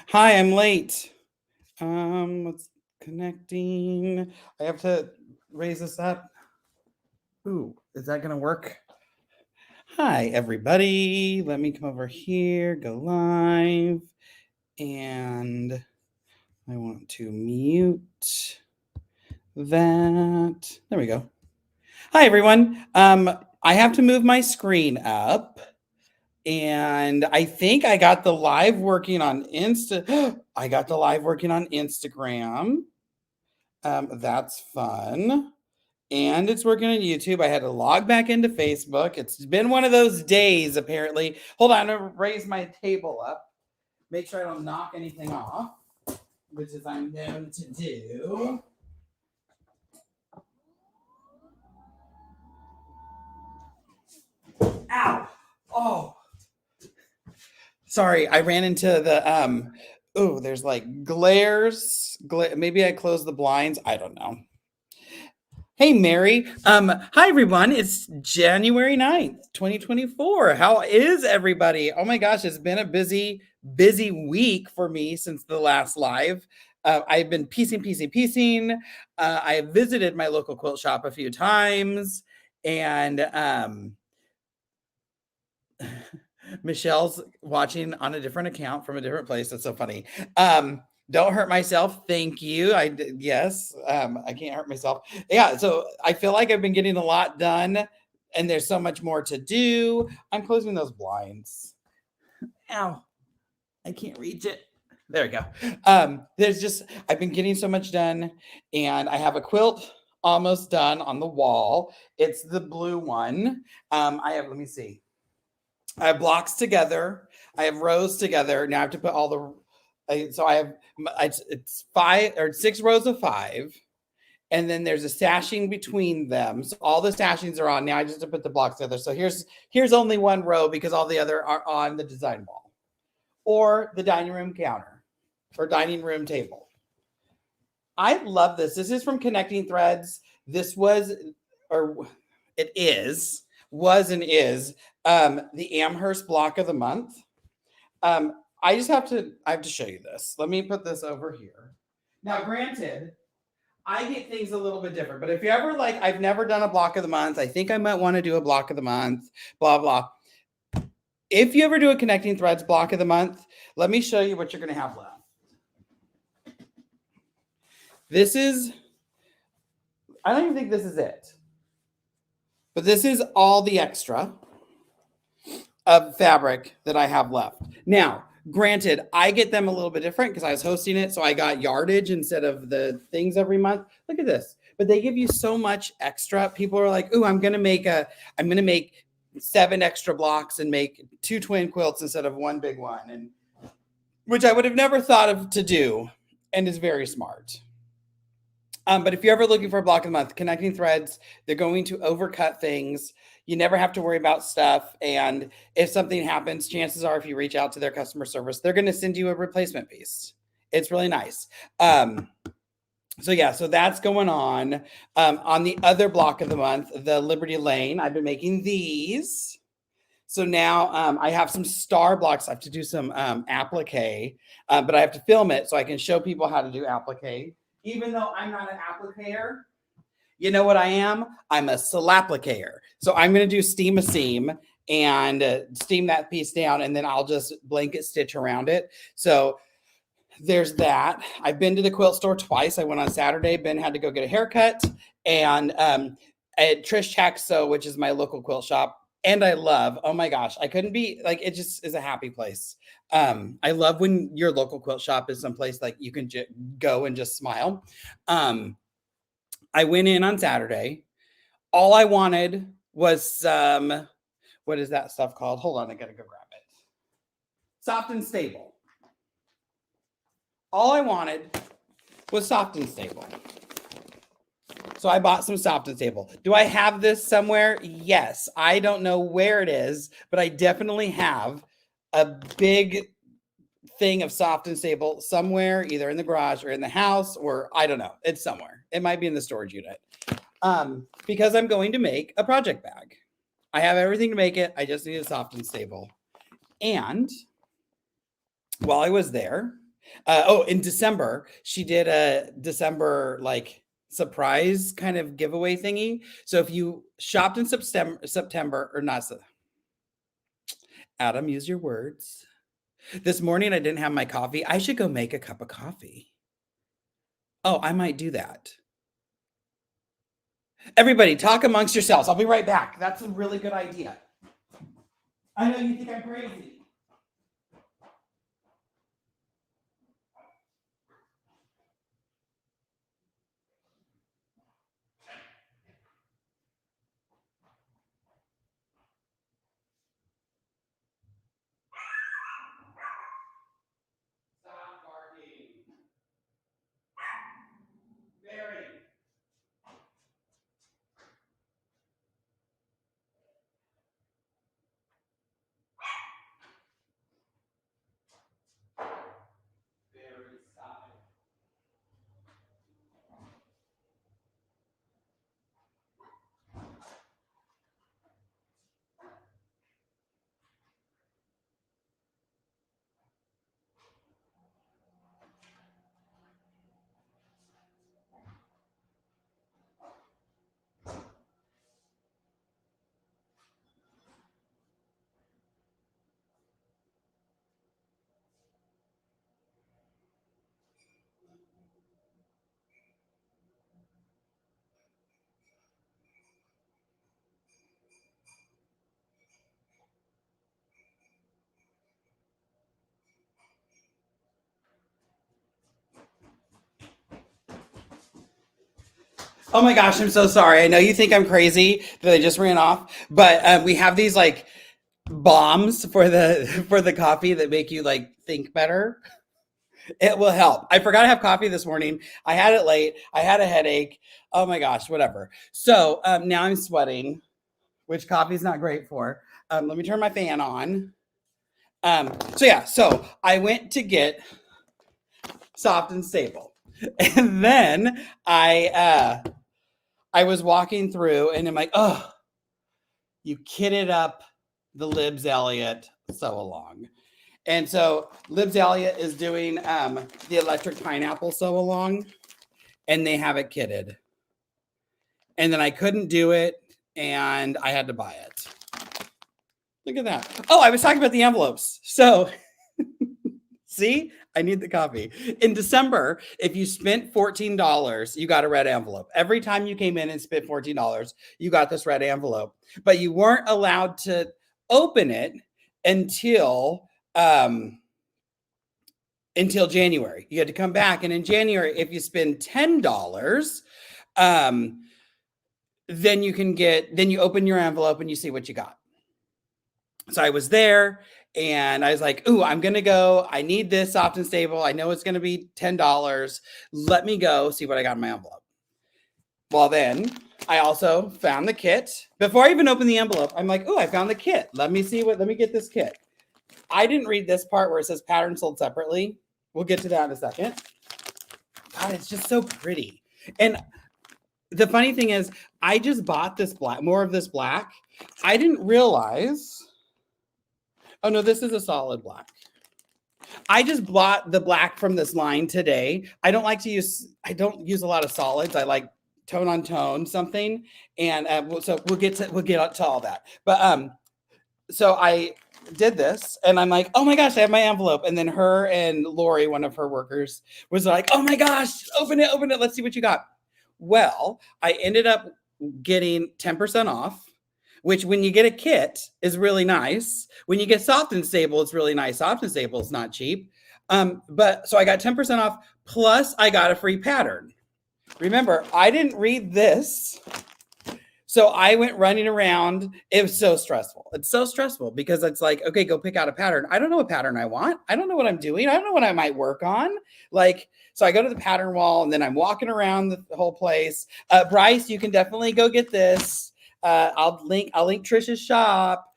Hi, I'm late. Let's connecting. I have to raise this up. Ooh, is that gonna work? Hi, everybody. Let me come over here, go live, and I want to mute that. There we go. Hi, everyone. I have to move my screen up. And I think I got the live working on I got the live working on Instagram. That's fun. And it's working on YouTube. I had to log back into Facebook. It's been one of those days, apparently. Hold on, I'm gonna raise my table up. Make sure I don't knock anything off, which is I'm going to do. Ow! Oh, sorry, I ran into the oh, there's like glares. Maybe I closed the blinds. I don't know. Hey Mary. Hi everyone. It's January 9th, 2024. How is everybody? Oh my gosh, it's been a busy week for me since the last live. I've been piecing. I have visited my local quilt shop a few times, and Michelle's watching on a different account from a different place. That's so funny. Don't hurt myself. Thank you. Yes, I can't hurt myself. Yeah, so I feel like I've been getting a lot done and there's so much more to do. I'm closing those blinds. Ow. I can't reach it. There we go. I've been getting so much done and I have a quilt almost done on the wall. It's the blue one. Let me see. I have blocks together. I have rows together. Now I have to put all so I have it's 5 or 6 rows of 5, and then there's a stashing between them. So all the stashings are on. Now I just have to put the blocks together. So here's only one row because all the other are on the design wall or the dining room counter or dining room table. I love this. This is from Connecting Threads. This was, or it is, was and is the Amherst block of the month. I have to show you this. Let me put this over here. Now, granted, I get things a little bit different, but if you ever like, I've never done a block of the month. I think I might want to do a block of the month, blah, blah. If you ever do a Connecting Threads block of the month, let me show you what you're going to have left. I don't even think this is it, but this is all the extra of fabric that I have left. Now, granted, I get them a little bit different because I was hosting it, so I got yardage instead of the things every month. Look at this. But they give you so much extra. People are like, "Ooh, I'm going to make 7 extra blocks and make 2 twin quilts instead of one big one." And which I would have never thought of to do, and is very smart. But if you're ever looking for a block of the month, Connecting Threads, they're going to overcut things. You never have to worry about stuff. And if something happens, chances are if you reach out to their customer service, they're going to send you a replacement piece. It's really nice. So that's going on. On the other block of the month, the Liberty Lane, I've been making these. So now I have some star blocks. I have to do some applique, but I have to film it so I can show people how to do applique. Even though I'm not an applicator, you know what I am? I'm a slapplicator. So I'm going to do steam a seam and steam that piece down, and then I'll just blanket stitch around it. So there's that. I've been to the quilt store twice. I went on Saturday. Ben had to go get a haircut, and at Trish Taxo, which is my local quilt shop, and I love. Oh my gosh, I couldn't be like. It just is a happy place. I love when your local quilt shop is someplace like you can go and just smile. I went in on Saturday. All I wanted was some. What is that stuff called? Hold on, I gotta go grab it. Soft and stable. All I wanted was soft and stable. So I bought some soft and stable. Do I have this somewhere? Yes. I don't know where it is, but I definitely have a big thing of soft and stable somewhere, either in the garage or in the house, or I don't know. It's somewhere. It might be in the storage unit. Because I'm going to make a project bag. I have everything to make it. I just need a soft and stable. And while I was there, In December, she did a December like surprise kind of giveaway thingy. So if you shopped in September or not, Adam, use your words. This morning I didn't have my coffee. I should go make a cup of coffee. Oh, I might do that. Everybody, talk amongst yourselves. I'll be right back. That's a really good idea. I know you think I'm crazy. Stop barking. Very. Very stop. Oh my gosh, I'm so sorry. I know you think I'm crazy that I just ran off, but we have these like bombs for the coffee that make you like think better. It will help. I forgot to have coffee this morning. I had it late. I had a headache. Oh my gosh, whatever. So now I'm sweating, which coffee's not great for. Let me turn my fan on. So I went to get Soft and Stable, and then I was walking through, and I'm like, oh, you kidded up the Libs Elliott so along. And so Libs Elliott is doing the electric pineapple sew along, and they have it kitted. And then I couldn't do it, and I had to buy it. Look at that. Oh, I was talking about the envelopes. So see, I need the coffee. In December, if you spent $14, you got a red envelope. Every time you came in and spent $14, you got this red envelope. But you weren't allowed to open it until January. You had to come back, and in January, if you spend $10, then you open your envelope and you see what you got. So I was there and I was like, ooh, I'm gonna go. I need this Soft and Stable. I know it's gonna be $10. Let me go see what I got in my envelope. Well, then I also found the kit. Before I even opened the envelope, I'm like, ooh, I found the kit. Let me get this kit. I didn't read this part where it says pattern sold separately. We'll get to that in a second. God, it's just so pretty. And the funny thing is, I just bought this more of this black. I didn't realize. Oh no, this is a solid black. I just bought the black from this line today. I don't use a lot of solids. I like tone on tone something. And so we'll get to all that. But so I did this and I'm like, oh my gosh, I have my envelope. And then her and Lori, one of her workers, was like, oh my gosh, open it. Let's see what you got. Well, I ended up getting 10% off, which when you get a kit is really nice. When you get Soft and Stable, it's really nice. Soft and Stable is not cheap. But so I got 10% off, plus I got a free pattern. Remember, I didn't read this. So I went running around. It was so stressful. It's so stressful because it's like, okay, go pick out a pattern. I don't know what pattern I want. I don't know what I'm doing. I don't know what I might work on. So I go to the pattern wall and then I'm walking around the whole place. Bryce, you can definitely go get this. I'll link Trish's shop.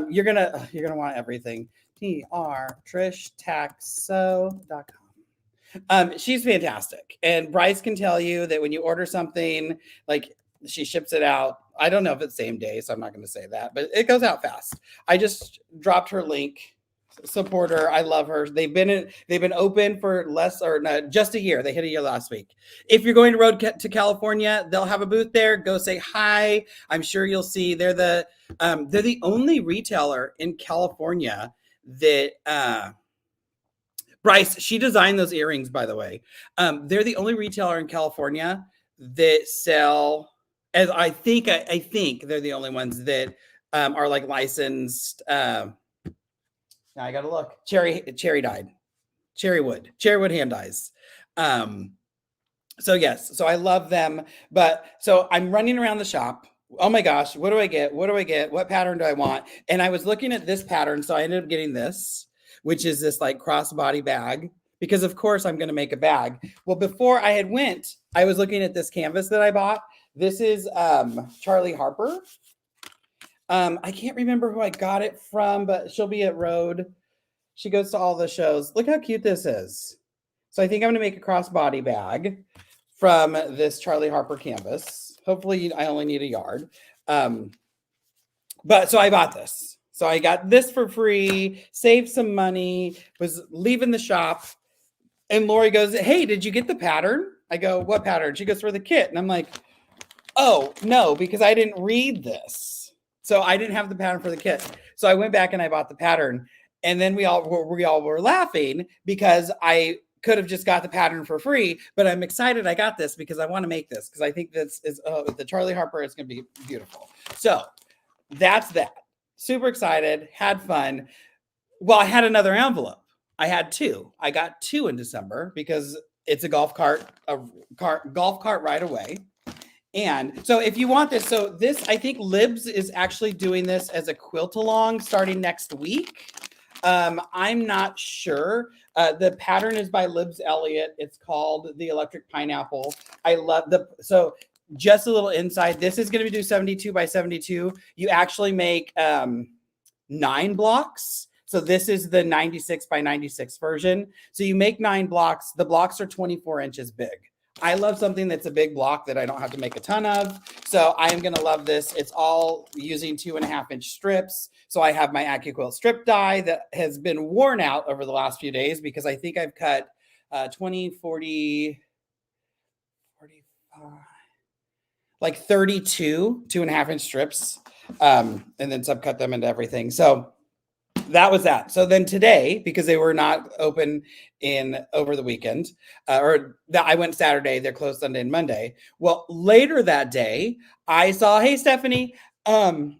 You're gonna want everything. trishtaxso.com. She's fantastic. And Bryce can tell you that when you order something, like she ships it out. I don't know if it's same day, so I'm not going to say that, but it goes out fast. I just dropped her link supporter. I love her. They've been open for less or no, just a year. They hit a year last week. If you're going to California, they'll have a booth there. Go say hi. I'm sure you'll see they're the only retailer in California that Bryce, she designed those earrings, by the way. They're the only retailer in California that sell, as I think they're the only ones that are like licensed. Now I gotta look. Cherry dyed, cherry wood hand dyes. So yes, so I love them. But so I'm running around the shop. Oh my gosh, what do I get? What do I get? What pattern do I want? And I was looking at this pattern, so I ended up getting this, which is this like crossbody bag, because of course I'm going to make a bag. Well, before I had went, I was looking at this canvas that I bought. This is Charlie Harper. I can't remember who I got it from, but she'll be at Rhode. She goes to all the shows. Look how cute this is. So I think I'm going to make a crossbody bag from this Charlie Harper canvas. Hopefully I only need a yard. But so I bought this. So I got this for free, saved some money, was leaving the shop. And Lori goes, hey, did you get the pattern? I go, what pattern? She goes, for the kit. And I'm like, oh, no, because I didn't read this. So I didn't have the pattern for the kit. So I went back and I bought the pattern. And then we all were laughing because I could have just got the pattern for free, but I'm excited I got this because I want to make this because I think this is the Charlie Harper is going to be beautiful. So that's that. Super excited, had fun. Well, I had another envelope. I had two. I got two in December because it's a golf cart right away. And so if you want this, so this, I think Libs is actually doing this as a quilt along starting next week. I'm not sure. The pattern is by Libs Elliott. It's called the Electric Pineapple. I love so just a little insight. This is going to do 72 by 72. You actually make 9 blocks. So this is the 96 by 96 version. So you make 9 blocks. The blocks are 24 inches big. I love something that's a big block that I don't have to make a ton of. So I am going to love this. It's all using 2.5-inch strips. So I have my AccuQuilt strip die that has been worn out over the last few days because I think I've cut 20, 40, 45, like 32 2.5-inch strips, and then subcut them into everything. So that was that. So then today, because they were not open over the weekend, I went Saturday, they're closed Sunday and Monday. Well, later that day, I saw, hey, Stephanie,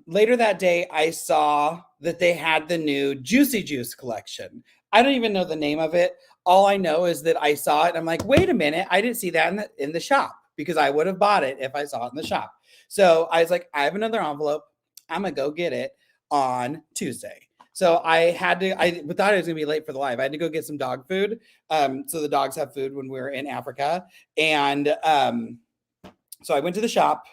later that day, I saw that they had the new Juicy Juice collection. I don't even know the name of it. All I know is that I saw it. And I'm like, wait a minute. I didn't see that in the shop because I would have bought it if I saw it in the shop. So I was like, I have another envelope. I'm going to go get it on Tuesday. So I thought I was going to be late for the live. I had to go get some dog food. So the dogs have food when we're in Africa. And so I went to the shop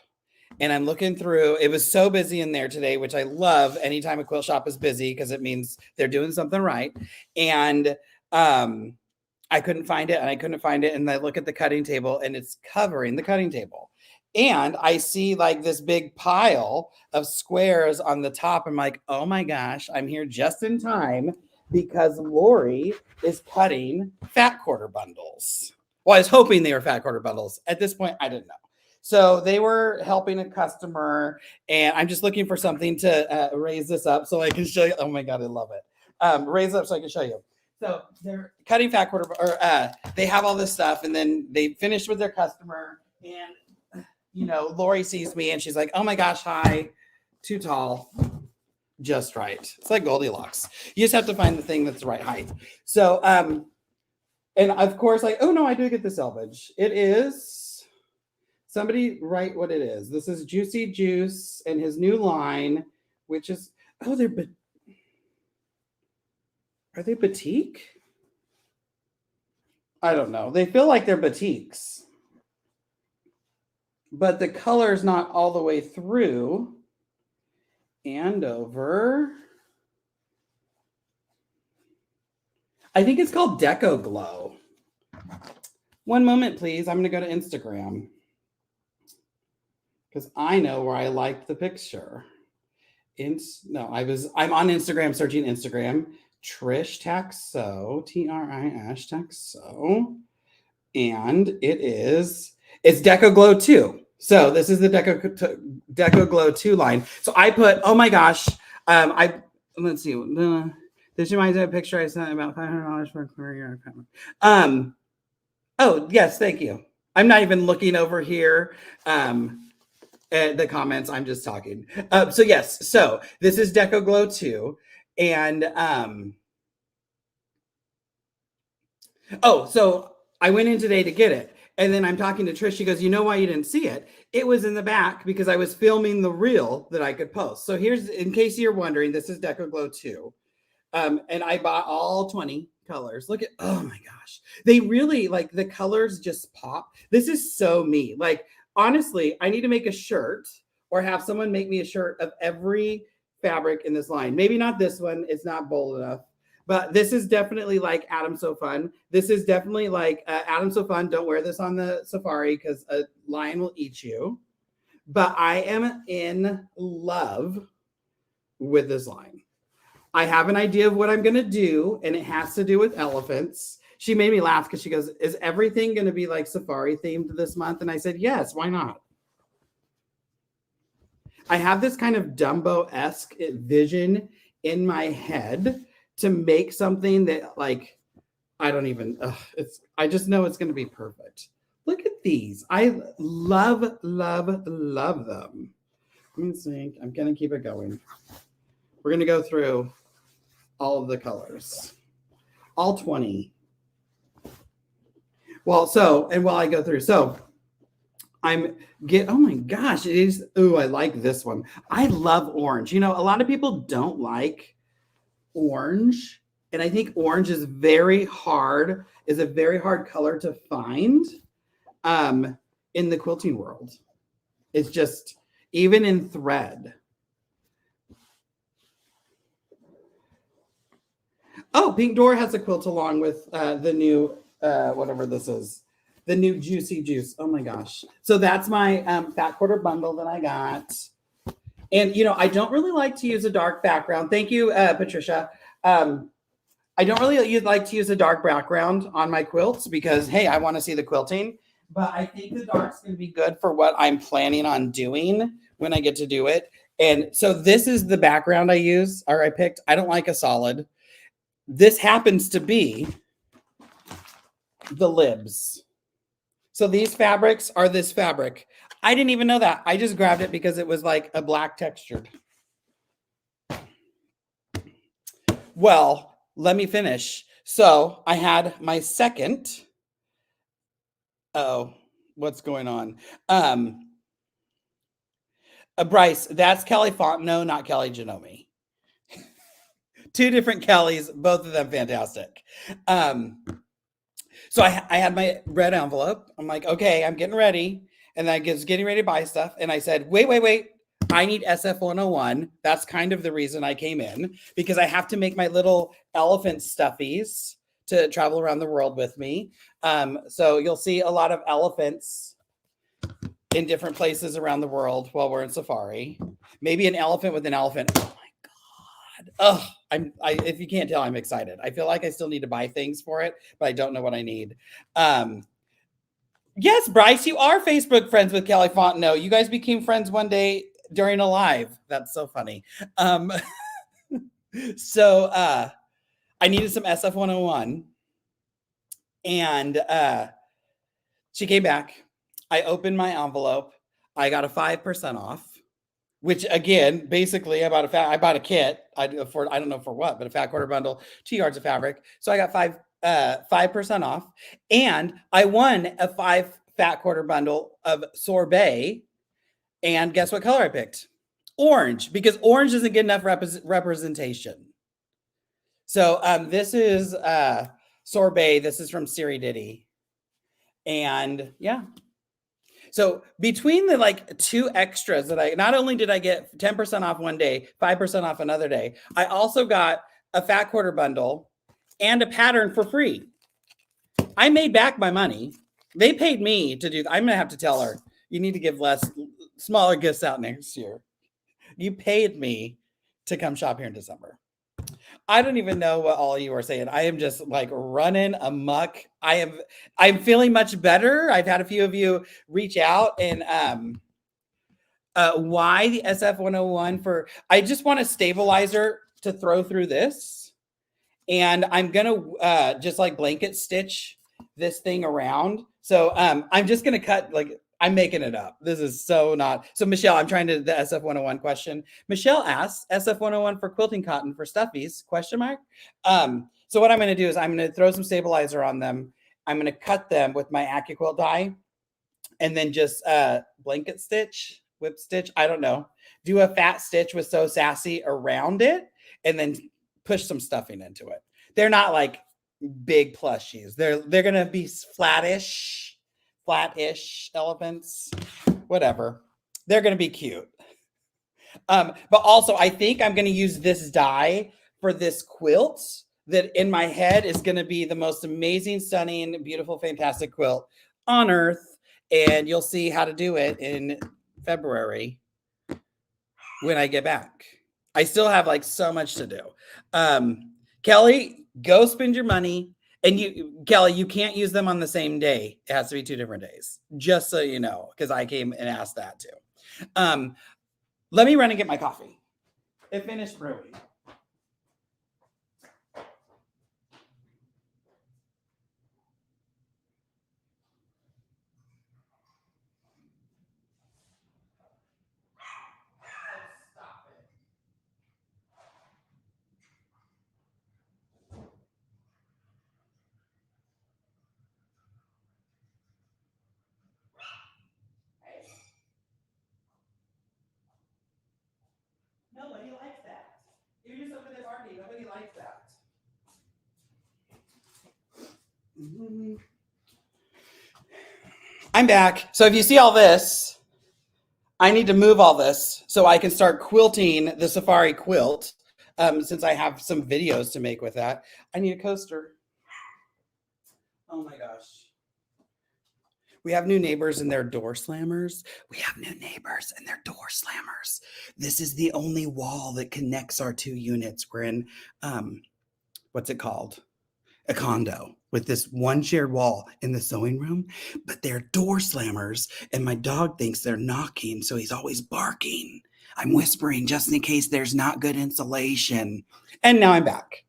and I'm looking through. It was so busy in there today, which I love anytime a quilt shop is busy because it means they're doing something right. And I couldn't find it and I couldn't find it. And I look at the cutting table and it's covering the cutting table. And I see like this big pile of squares on the top. I'm like, oh my gosh, I'm here just in time because Lori is cutting fat quarter bundles. Well, I was hoping they were fat quarter bundles. At this point, I didn't know. So they were helping a customer and I'm just looking for something to raise this up so I can show you. Oh my God, I love it. Raise it up so I can show you. So they're cutting fat quarter, or they have all this stuff and then they finished with their customer and you know, Lori sees me and she's like, oh my gosh, hi, too tall, just right. It's like Goldilocks. You just have to find the thing that's the right height. So, and of course, like, oh no, I do get the selvage. It is, somebody write what it is. This is Juicy Juice and his new line, which is, oh, are they batik? I don't know. They feel like they're batiks. But the color is not all the way through and over. I think it's called Deco Glow. One moment, please. I'm going to go to Instagram because I know where I liked the picture. I'm on Instagram searching Instagram Trish Taxo, Trish Taxo, and it's Deco Glow 2. So this is the Deco Glow 2 line. So I put, oh my gosh, let's see. This reminds me of a picture I sent about $500 for a career. Oh yes, thank you. I'm not even looking over here. The comments. I'm just talking. So yes, so this is Deco Glow 2, and so I went in today to get it, and then I'm talking to Trish. She goes, "You know why you didn't see it? It was in the back because I was filming the reel that I could post." So here's, in case you're wondering, this is Deco Glow 2, and I bought all 20 colors. Look at, oh my gosh, they really, like, the colors just pop. This is so me. Like, honestly, I need to make a shirt or have someone make me a shirt of every fabric in this line. Maybe not this one, it's not bold enough, but this is definitely like Adam So Fun. This is definitely like Adam So Fun. Don't wear this on the safari because a lion will eat you. But I am in love with this line. I have an idea of what I'm going to do, and it has to do with elephants. She made me laugh because she goes, "Is everything going to be like safari themed this month?" And I said, yes, why not? I have this kind of Dumbo-esque vision in my head to make something that, like, I don't even, I just know it's going to be perfect. Look at these. I love, love, love them. Let me see. I'm going to keep it going. We're going to go through all of the colors, all 20. Well, so, and while I go through, so oh my gosh, it is, ooh, I like this one. I love orange. You know, a lot of people don't like orange, and I think orange is a very hard color to find in the quilting world. It's just, even in thread. Oh, Pink Door has a quilt along with the new, whatever this is, the new Juicy Juice. Oh my gosh. So that's my fat quarter bundle that I got. And, you know, I don't really like to use a dark background. Thank you, Patricia. I don't really like to use a dark background on my quilts because, hey, I want to see the quilting. But I think the dark's going to be good for what I'm planning on doing when I get to do it. And so this is the background I use, or I picked. I don't like a solid. This happens to be the libs. So these fabrics are this fabric. I didn't even know that. I just grabbed it because it was like a black textured. Well, let me finish. So I had my second. Oh, what's going on? Bryce, that's Kelly Fontenot, not Kelly Genome. Two different Kellys, both of them fantastic. So I had my red envelope. I'm like, okay, I'm getting ready. And I was getting ready to buy stuff. And I said, wait. I need SF-101. That's kind of the reason I came in, because I have to make my little elephant stuffies to travel around the world with me. So you'll see a lot of elephants in different places around the world while we're in safari. Maybe an elephant with an elephant. Oh my God. Oh, if you can't tell, I'm excited. I feel like I still need to buy things for it, but I don't know what I need. Yes, Bryce, you are Facebook friends with Kelly Fontenot. You guys became friends one day during a live. That's so funny. So I needed some SF-101, and she came back. I opened my envelope. I got a 5% off, which, again, basically I bought a kit. I don't know for what, but a fat quarter bundle, 2 yards of fabric. So I got 5% off, and I won a 5 fat quarter bundle of sorbet. And guess what color I picked? Orange, because orange doesn't get enough representation. So this is sorbet. This is from Siri Diddy. And yeah. So between the like 2 extras that not only did I get 10% off one day, 5% off another day, I also got a fat quarter bundle and a pattern for free. I made back my money. They paid me to do that. I'm going to have to tell her, you need to give smaller gifts out next year. You paid me to come shop here in December. I don't even know what all you are saying. I am just like running amok. I'm feeling much better. I've had a few of you reach out and why the SF-101 for I just want a stabilizer to throw through this. And I'm gonna just like blanket stitch this thing around. So I'm just gonna cut like I'm making it up. This is so not so. Michelle, I'm trying to the SF-101 question. Michelle asks SF-101 for quilting cotton for stuffies? Question mark. So what I'm gonna do is I'm gonna throw some stabilizer on them. I'm gonna cut them with my AccuQuilt die, and then just blanket stitch, whip stitch. I don't know. Do a fat stitch with So Sassy around it, and then push some stuffing into it. They're not like big plushies. They're gonna be flatish elephants, whatever. They're gonna be cute. But also, I think I'm gonna use this die for this quilt that in my head is gonna be the most amazing, stunning, beautiful, fantastic quilt on earth. And you'll see how to do it in February when I get back. I still have like so much to do. Kelly, go spend your money. And Kelly, you can't use them on the same day. It has to be 2 different days, just so you know, because I came and asked that too. Let me run and get my coffee. It finished brewing. Nobody likes that. You're just over there barking. Nobody likes that. Mm-hmm. I'm back. So if you see all this, I need to move all this so I can start quilting the safari quilt. Since I have some videos to make with that, I need a coaster. Oh my gosh. We have new neighbors and they're door slammers. We have new neighbors and they're door slammers. This is the only wall that connects our 2 units. We're in, what's it called? A condo with this one shared wall in the sewing room, but they're door slammers and my dog thinks they're knocking, so he's always barking. I'm whispering just in case there's not good insulation. And now I'm back.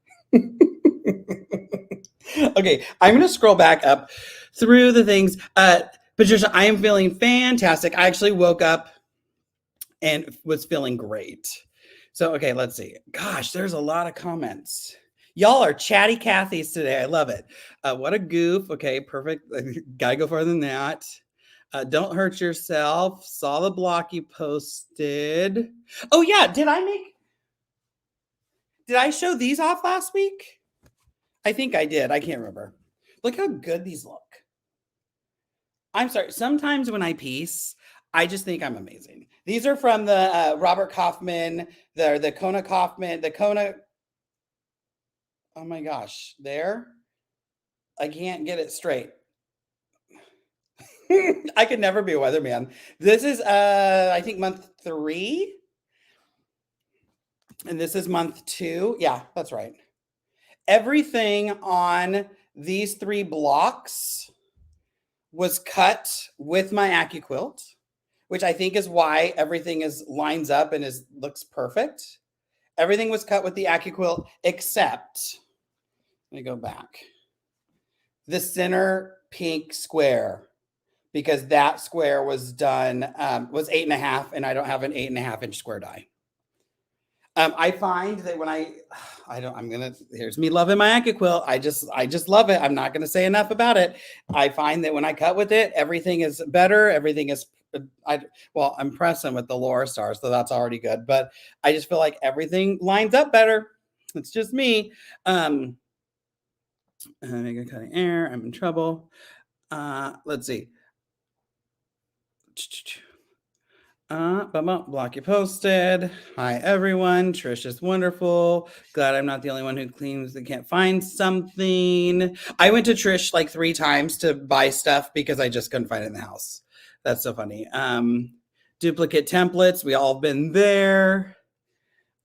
Okay, I'm going to scroll back up through the things. Patricia, I am feeling fantastic. I actually woke up and was feeling great. So, okay, let's see. Gosh, there's a lot of comments. Y'all are chatty Cathys today. I love it. What a goof. Okay, perfect. Gotta go further than that. Don't hurt yourself. Saw the block you posted. Oh yeah, did I show these off last week? I think I did. I can't remember. Look how good these look. I'm sorry. Sometimes when I piece, I just think I'm amazing. These are from the Robert Kaufman, the Kona Kaufman, the Kona. Oh my gosh, there. I can't get it straight. I could never be a weatherman. This is I think month 3. And this is month 2. Yeah, that's right. Everything on these 3 blocks was cut with my AccuQuilt, which I think is why everything lines up and looks perfect. Everything was cut with the AccuQuilt except, let me go back, the center pink square, because that square was done, was 8.5, and I don't have an 8.5 inch square die. I find that when here's me loving my AccuQuilt. I just love it. I'm not going to say enough about it. I find that when I cut with it, everything is better. Everything is, I'm pressing with the Laura Star, so that's already good. But I just feel like everything lines up better. It's just me. I'm cutting air. I'm in trouble. Let's see. Block you posted. Hi everyone. Trish is wonderful. Glad I'm not the only one who claims they can't find something. I went to Trish like 3 times to buy stuff because I just couldn't find it in the house. That's so funny. Duplicate templates. We all been there.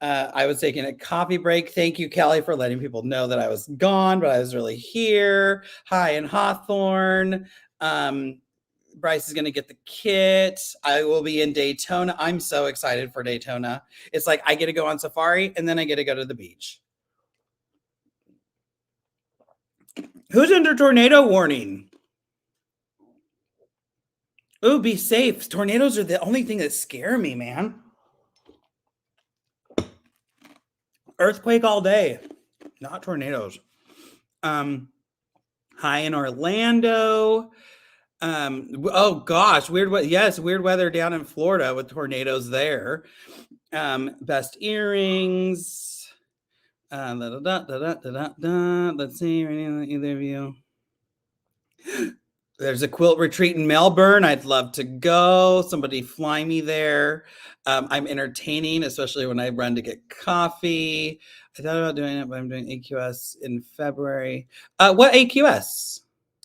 I was taking a coffee break. Thank you, Kelly, for letting people know that I was gone, but I was really here. Hi in Hawthorne. Bryce is going to get the kit. I will be in Daytona. I'm so excited for Daytona. It's like I get to go on safari and then I get to go to the beach. Who's under tornado warning? Oh, be safe. Tornadoes are the only thing that scare me, man. Earthquake all day, not tornadoes. Hi in Orlando. Oh gosh, weird. Yes, weird weather down in Florida with tornadoes there. Best earrings. Let's see, either of you. There's a quilt retreat in Melbourne. I'd love to go. Somebody fly me there. I'm entertaining, especially when I run to get coffee. I thought about doing it, but I'm doing AQS in February. What AQS?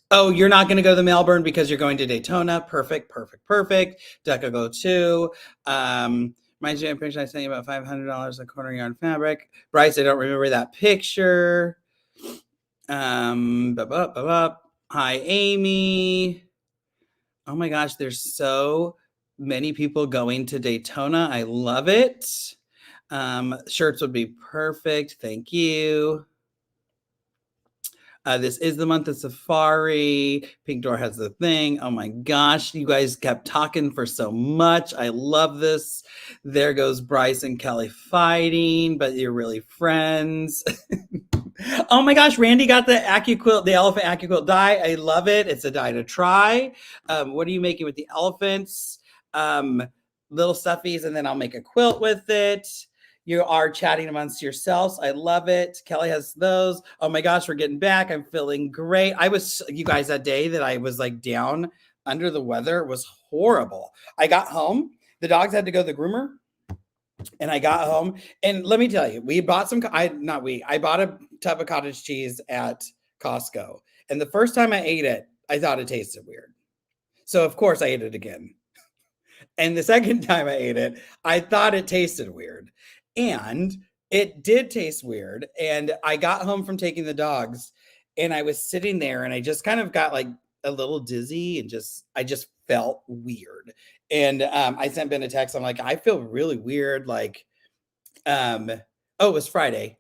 Oh, you're not going to go to Melbourne because you're going to Daytona. Perfect. Deca go too. My picture I sent you about $500 a quarter yard fabric. Bryce, I don't remember that picture. Hi, Amy. Oh my gosh, there's so many people going to Daytona. I love it. Shirts would be perfect. Thank you. This is the month of safari. Pink Door has the thing. Oh my gosh, you guys kept talking for so much. I love this. There goes Bryce and Kelly fighting, but you're really friends. Oh my gosh, Randy got the AccuQuilt, the elephant AccuQuilt die. I love it. It's a die to try. What are you making with the elephants? Little stuffies, and then I'll make a quilt with it. You are chatting amongst yourselves. I love it. Kelly has those. Oh my gosh, we're getting back. I'm feeling great. You guys, that day that I was like down under the weather was horrible. I got home. The dogs had to go to the groomer. And I got home, and let me tell you, we bought I bought a tub of cottage cheese at Costco. And the first time I ate it, I thought it tasted weird. So of course I ate it again. And the second time I ate it, I thought it tasted weird. And it did taste weird. And I got home from taking the dogs, and I was sitting there, and I just kind of got like a little dizzy, and I just felt weird. And I sent Ben a text. I'm like, I feel really weird. Like, it was Friday.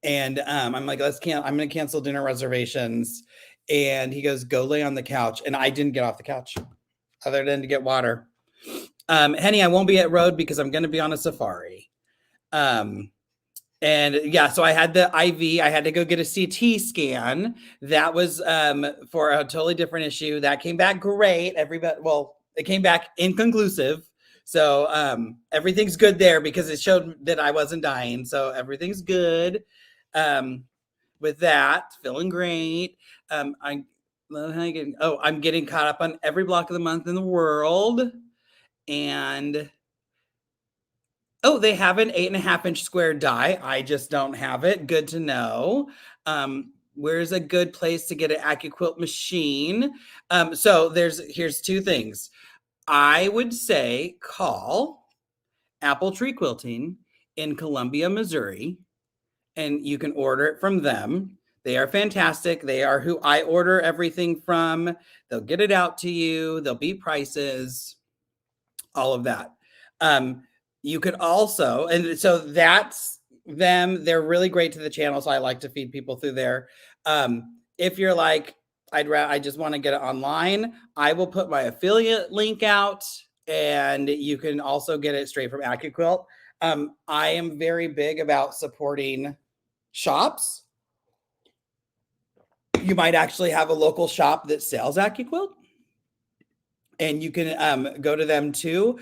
And I'm like, I'm going to cancel dinner reservations. And he goes, go lay on the couch. And I didn't get off the couch other than to get water. Henny, I won't be at Road because I'm going to be on a safari. And yeah, so I had the IV. I had to go get a CT scan. That was for a totally different issue. That came back great. It came back inconclusive. So everything's good there because it showed that I wasn't dying. So everything's good with that. Feeling great. I'm getting caught up on every block of the month in the world. And they have an 8.5-inch square die. I just don't have it. Good to know. Where's a good place to get an AccuQuilt machine? So here's two things. I would say call Apple Tree Quilting in Columbia, Missouri, and you can order it from them. They are fantastic. They are who I order everything from. They'll get it out to you. They'll beat prices, all of that. You could also, and so that's them. They're really great to the channel. So I like to feed people through there. If you're like, I just want to get it online, I will put my affiliate link out, and you can also get it straight from AccuQuilt. I am very big about supporting shops. You might actually have a local shop that sells AccuQuilt, and you can go to them too.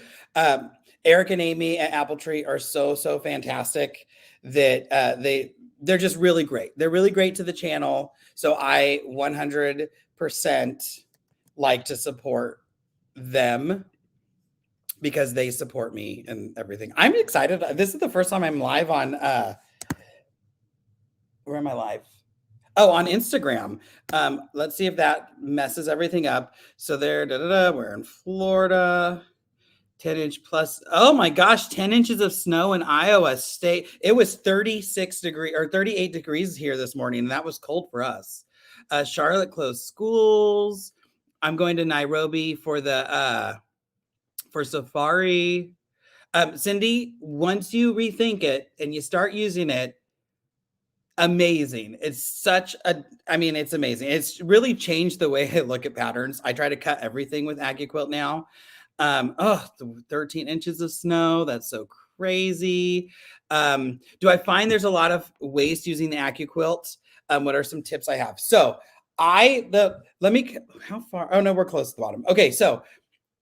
Eric and Amy at Apple Tree are so fantastic that they're just really great. They're really great to the channel. So I 100% like to support them because they support me and everything. I'm excited. This is the first time I'm live on where am I live? Oh, on Instagram. Let's see if that messes everything up. So we're in Florida. 10-inch plus. Oh my gosh, 10 inches of snow in Iowa State. It was 36 degrees or 38 degrees here this morning, and that was cold for us. Charlotte closed schools. I'm going to Nairobi for the for safari. Cindy, once you rethink it and you start using it, amazing. It's such a, I mean, it's amazing. It's really changed the way I look at patterns. I try to cut everything with AccuQuilt now. The 13 inches of snow. That's so crazy. Do I find there's a lot of waste using the AccuQuilt? What are some tips I have? So how far? Oh no, we're close to the bottom. Okay. So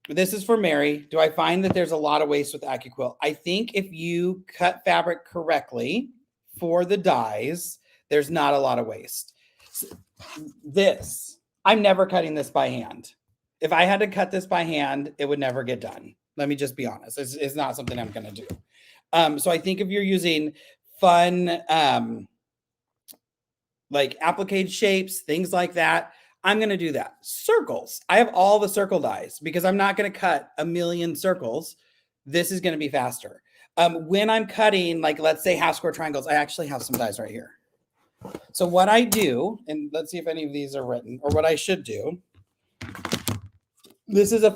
this is for Mary. Do I find that there's a lot of waste with AccuQuilt? I think if you cut fabric correctly for the dyes, there's not a lot of waste. This, I'm never cutting this by hand. If I had to cut this by hand, it would never get done. Let me just be honest. It's not something I'm going to do. So I think if you're using fun, like applique shapes, things like that, I'm going to do that. Circles. I have all the circle dies because I'm not going to cut a million circles. This is going to be faster. When I'm cutting, like, let's say half square triangles, I actually have some dies right here. So what I do, and let's see if any of these are written, or what I should do. This is a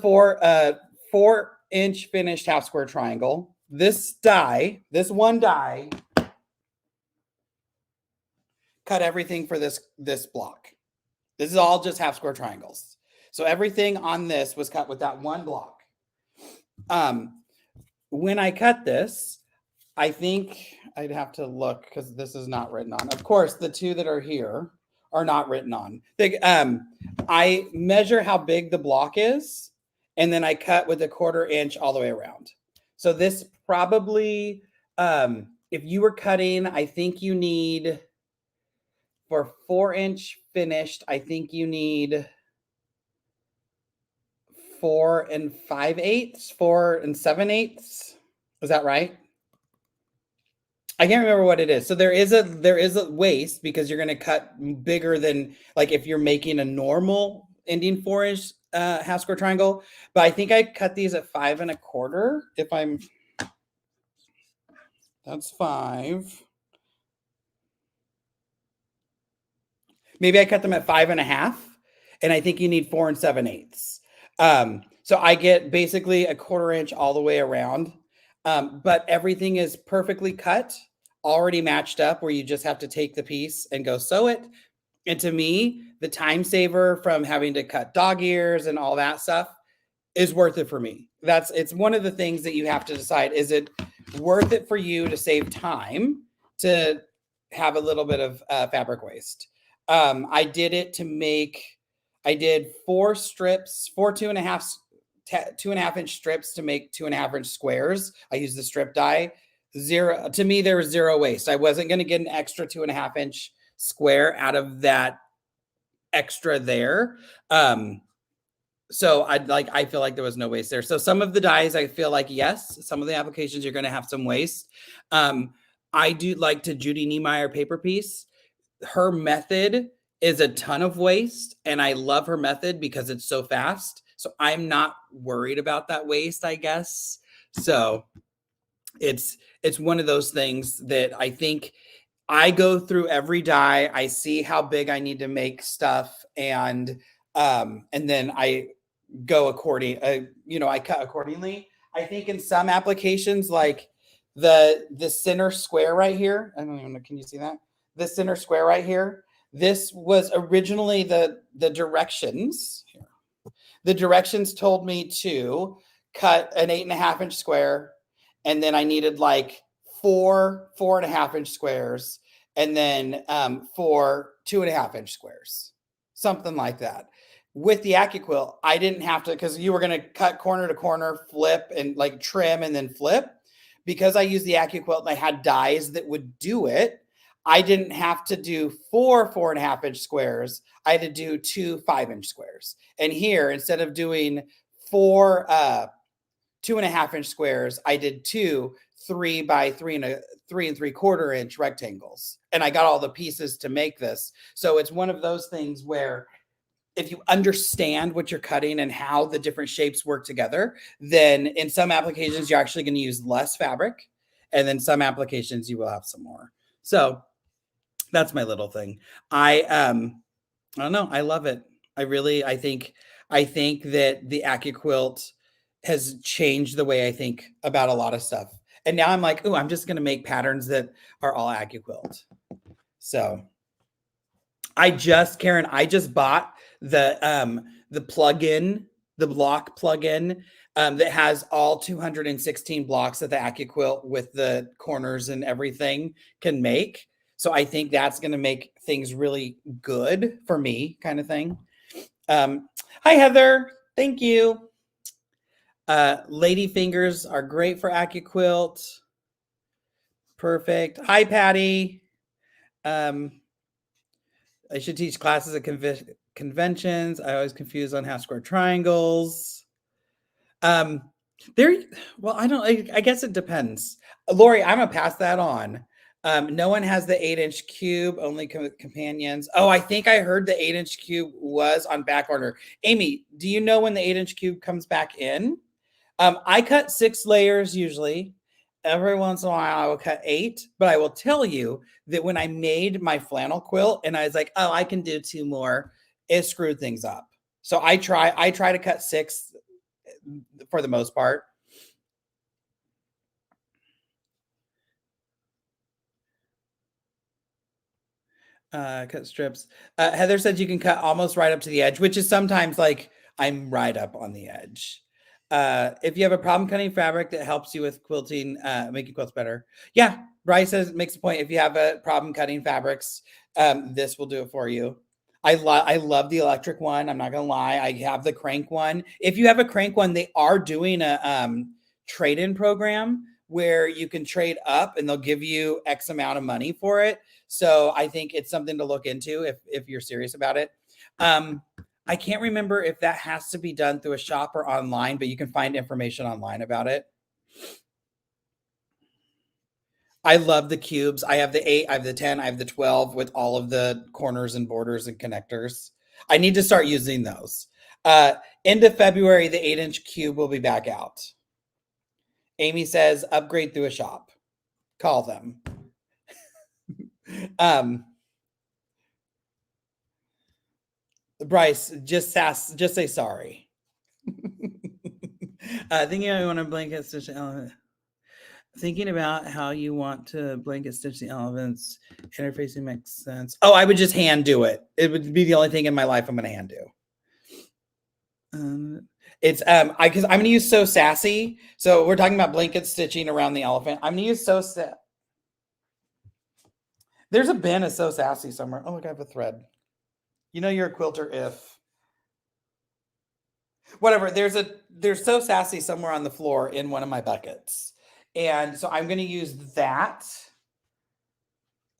4-inch finished half square triangle. This die, this one die, cut everything for this block. This is all just half square triangles. So everything on this was cut with that one block. When I cut this, I think I'd have to look because this is not written on. Of course, the two that are here are not written on. I measure how big the block is, and then I cut with a 1/4 inch all the way around. So this probably, if you were cutting, I think you need, for 4-inch finished, I think you need 4 5/8, 4 7/8. Is that right? I can't remember what it is. So there is a waste because you're going to cut bigger than, like, if you're making a normal Indian 4-inch half square triangle. But I think I cut these at 5 1/4. That's 5. Maybe I cut them at 5 1/2, and I think you need 4 7/8. So I get basically a 1/4 inch all the way around. But everything is perfectly cut, already matched up, where you just have to take the piece and go sew it. And to me, the time saver from having to cut dog ears and all that stuff is worth it for me. It's one of the things that you have to decide. Is it worth it for you to save time to have a little bit of fabric waste? I did 4 strips, 4 2.5-inch strips to make 2.5-inch squares. I used the strip die. To me, there was zero waste. I wasn't going to get an extra 2.5-inch square out of that extra there. So I feel like there was no waste there. So some of the dyes, I feel like, yes, some of the applications you're going to have some waste. I do like to Judy Niemeyer paper piece. Her method is a ton of waste, and I love her method because it's so fast. So I'm not worried about that waste, I guess. So it's one of those things that I think I go through every die. I see how big I need to make stuff, and then I go according. I cut accordingly. I think in some applications, like the center square right here. I don't even know. Can you see that? The center square right here. This was originally the directions. Here. The directions told me to cut an 8.5-inch square, and then I needed like 4 4.5-inch squares, and then 4 2.5-inch squares, something like that. With the AccuQuilt, I didn't have to, because you were going to cut corner to corner, flip, and like trim and then flip. Because I used the AccuQuilt and I had dies that would do it, I didn't have to do 4 4.5-inch squares. I had to do 2 5-inch squares. And here, instead of doing 4 2.5-inch squares, I did 2 3 by 3 3 3/4-inch rectangles. And I got all the pieces to make this. So it's one of those things where if you understand what you're cutting and how the different shapes work together, then in some applications you're actually going to use less fabric, and then some applications you will have some more. So that's my little thing. I don't know. I love it. I think that the AccuQuilt has changed the way I think about a lot of stuff. And now I'm like, oh, I'm just gonna make patterns that are all AccuQuilt. So Karen, I just bought the plugin, the block plugin that has all 216 blocks that the AccuQuilt with the corners and everything can make. So I think that's going to make things really good for me, kind of thing. Hi, Heather. Thank you. Lady fingers are great for AccuQuilt. Perfect. Hi, Patty. I should teach classes at conventions. I always confuse on half square triangles. There, well, I guess it depends. Lori, I'm gonna pass that on. No one has the 8-inch cube, only companions. Oh, I think I heard the 8-inch cube was on back order. Amy, do you know when the 8-inch cube comes back in? I cut 6 layers usually. Every once in a while, I will cut 8, but I will tell you that when I made my flannel quilt and I was like, oh, I can do 2 more, it screwed things up. So I try to cut 6 for the most part. Cut strips. Heather said you can cut almost right up to the edge, which is sometimes like I'm right up on the edge. If you have a problem cutting fabric that helps you with quilting, making quilts better. Yeah, Bryce says makes a point. If you have a problem cutting fabrics, this will do it for you. I love the electric one. I'm not gonna lie. I have the crank one. If you have a crank one, they are doing a trade-in program where you can trade up and they'll give you X amount of money for it. So I think it's something to look into if you're serious about it. I can't remember if that has to be done through a shop or online, but you can find information online about it. I love the cubes. I have the 8, I have the 10, I have the 12 with all of the corners and borders and connectors. I need to start using those. End of February, the 8-inch cube will be back out. Amy says, upgrade through a shop. Call them. Bryce, just say sorry. Thinking I want to blanket stitch the element. Thinking about how you want to blanket stitch the elements, interfacing makes sense. Oh, I would just hand do it. It would be the only thing in my life I'm going to hand do. It's because I'm going to use So Sassy. So we're talking about blanket stitching around the elephant. I'm going to use There's a bin of So Sassy somewhere. Oh, look, I have a thread. You know you're a quilter if. Whatever, there's So Sassy somewhere on the floor in one of my buckets. And so I'm going to use that.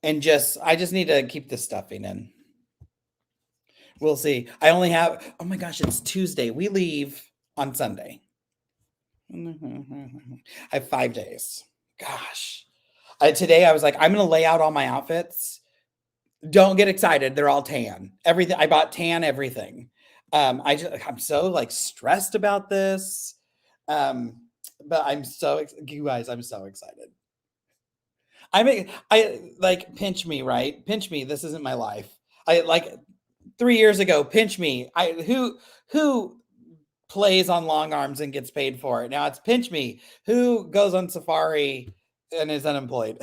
And I just need to keep the stuffing in. We'll see. I only have, oh my gosh, it's Tuesday. We leave on Sunday. I have 5 days. Gosh. Today I was like, I'm going to lay out all my outfits. Don't get excited. They're all tan. Everything. I bought tan everything. I'm so like stressed about this. But you guys, I'm so excited. I like pinch me, right? Pinch me. This isn't my life. I like 3 years ago, pinch me. Who plays on long arms and gets paid for it? Now it's pinch me. Who goes on safari and is unemployed?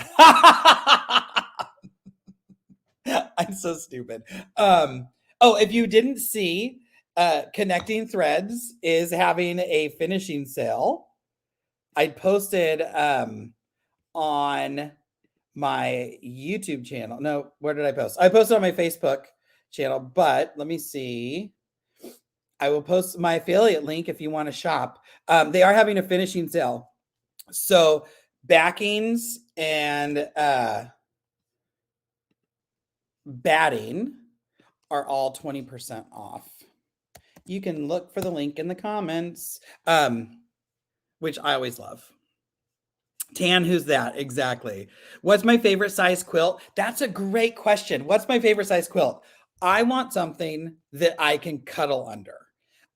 I'm so stupid. If you didn't see, Connecting Threads is having a finishing sale. I posted on my YouTube channel. No, where did I post? I posted on my Facebook channel, but let me see. I will post my affiliate link if you want to shop. They are having a finishing sale. So backings and batting are all 20% off. You can look for the link in the comments, which I always love. Tan, who's that? Exactly. What's my favorite size quilt? That's a great question. What's my favorite size quilt? I want something that I can cuddle under.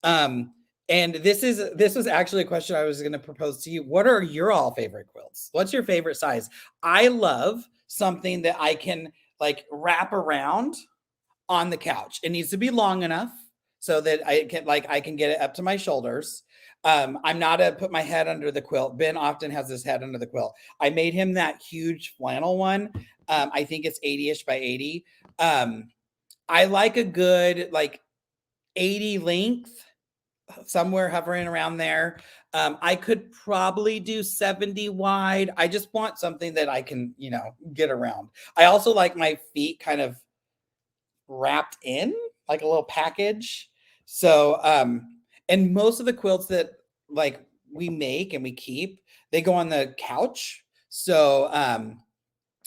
Um, and this was actually a question I was going to propose to you. What are your all favorite quilts? What's your favorite size? I love something that I can like wrap around on the couch. It needs to be long enough so that I can get it up to my shoulders. I'm not a put my head under the quilt. Ben often has his head under the quilt. I made him that huge flannel one. I think it's 80ish by 80. I like a good like 80 length, somewhere hovering around there. I could probably do 70 wide. I just want something that I can, get around. I also like my feet kind of wrapped in like a little package. So, and most of the quilts that like we make and we keep, they go on the couch. So,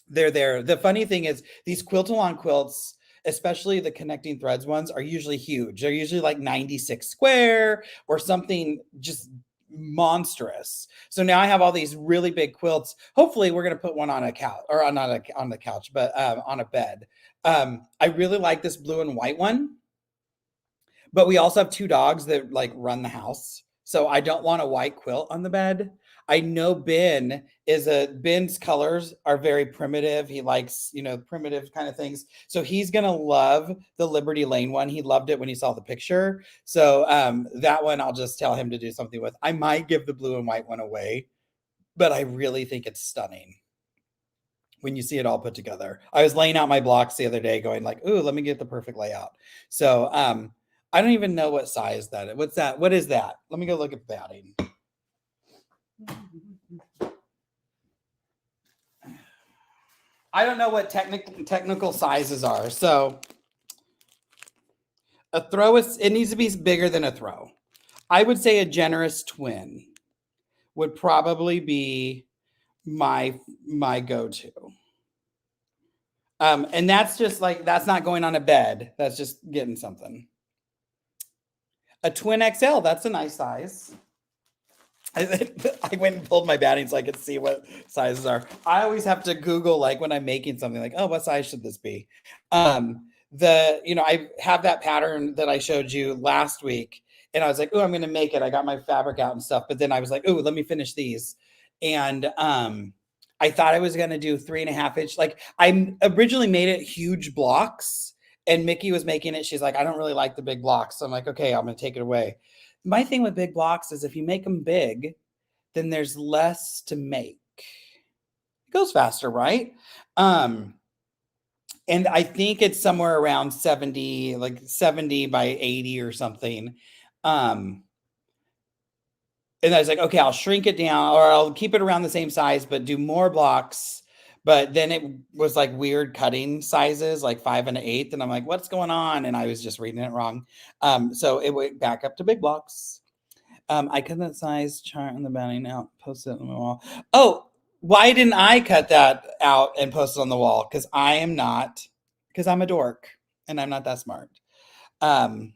they're there. The funny thing is these quilt-along quilts, especially the connecting threads ones, are usually huge. They're usually like 96 square or something just monstrous. So now I have all these really big quilts. Hopefully we're going to put one on a couch or not on the couch, but on a bed. I really like this blue and white one, but we also have two dogs that like run the house. So I don't want a white quilt on the bed. I know Ben's colors are very primitive. He likes, primitive kind of things. So he's going to love the Liberty Lane one. He loved it when he saw the picture. So that one I'll just tell him to do something with. I might give the blue and white one away, but I really think it's stunning when you see it all put together. I was laying out my blocks the other day going like, "Ooh, let me get the perfect layout." So, I don't even know what size that is. What's that? What is that? Let me go look at batting. I don't know what technical sizes are. So, a throw it needs to be bigger than a throw. I would say a generous twin would probably be my go-to. And that's just like that's not going on a bed. That's just getting something. A twin XL, that's a nice size. I went and pulled my batting so I could see what sizes are. I always have to Google like when I'm making something like, oh, what size should this be? I have that pattern that I showed you last week, and I was like, oh, I'm gonna make it. I got my fabric out and stuff, but then I was like, oh, let me finish these. And I thought I was gonna do 3.5 inch. Like I originally made it huge blocks, and Mickey was making it. She's like, I don't really like the big blocks. So I'm like, okay, I'm gonna take it away. My thing with big blocks is if you make them big, then there's less to make. It goes faster, right? And I think it's somewhere around 70, like 70 by 80 or something. And I was like, okay, I'll shrink it down or I'll keep it around the same size, but do more blocks. But then it was like weird cutting sizes, like 5 1/8. And I'm like, what's going on? And I was just reading it wrong. So it went back up to big blocks. I cut that size chart on the batting out, post it on the wall. Oh, why didn't I cut that out and post it on the wall? Because I'm a dork and I'm not that smart. I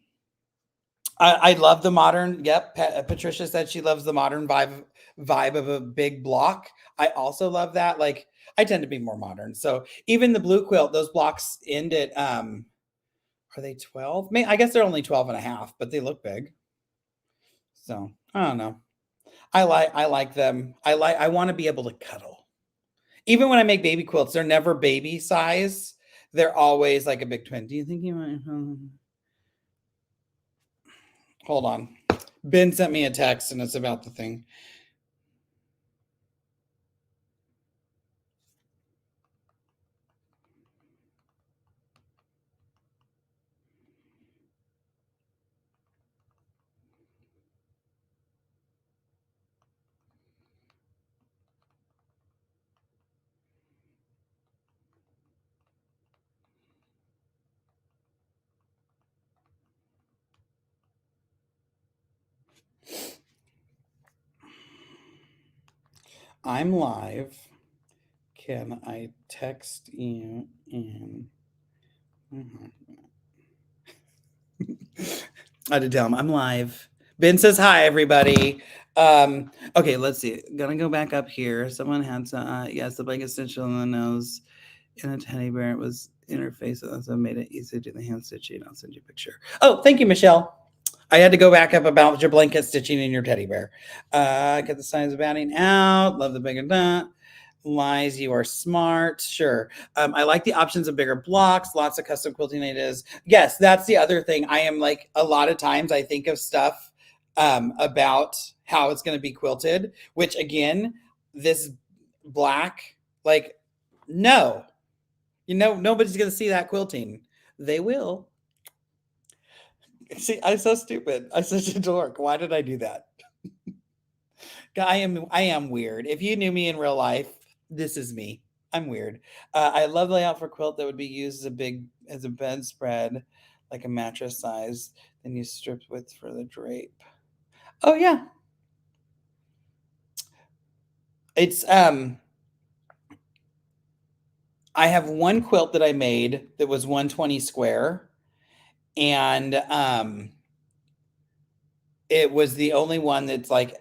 love the modern. Yep, Patricia said she loves the modern vibe of a big block. I also love that. Like I tend to be more modern. So even the blue quilt, those blocks end at are they 12? I guess they're only 12 and a half, but they look big. So I don't know. I like them. I want to be able to cuddle. Even when I make baby quilts, they're never baby size. They're always like a big twin. Do you think you might? Hold on. Ben sent me a text and it's about the thing. I'm live. Can I text you in? I had to tell him I'm live. Ben says hi, everybody. Okay, let's see. Gonna go back up here. Someone had yes, the blanket stitch on the nose in a teddy bear. It was interface also made it easy to do the hand stitching. I'll send you a picture. Oh, thank you, Michelle. I had to go back up about your blanket stitching and your teddy bear. Get the signs of batting out. Love the bigger dot. Lies, you are smart. Sure. I like the options of bigger blocks, lots of custom quilting ideas. Yes, that's the other thing. I am like, a lot of times I think of stuff about how it's going to be quilted, which again, this black, like, no, nobody's going to see that quilting. They will. See, I'm so stupid. I'm such a dork. Why did I do that? I am weird. If you knew me in real life, this is me. I'm weird. I love layout for quilt that would be used as a bedspread, like a mattress size. Then you strip width for the drape. Oh yeah. It's I have one quilt that I made that was 120 square, and it was the only one that's like,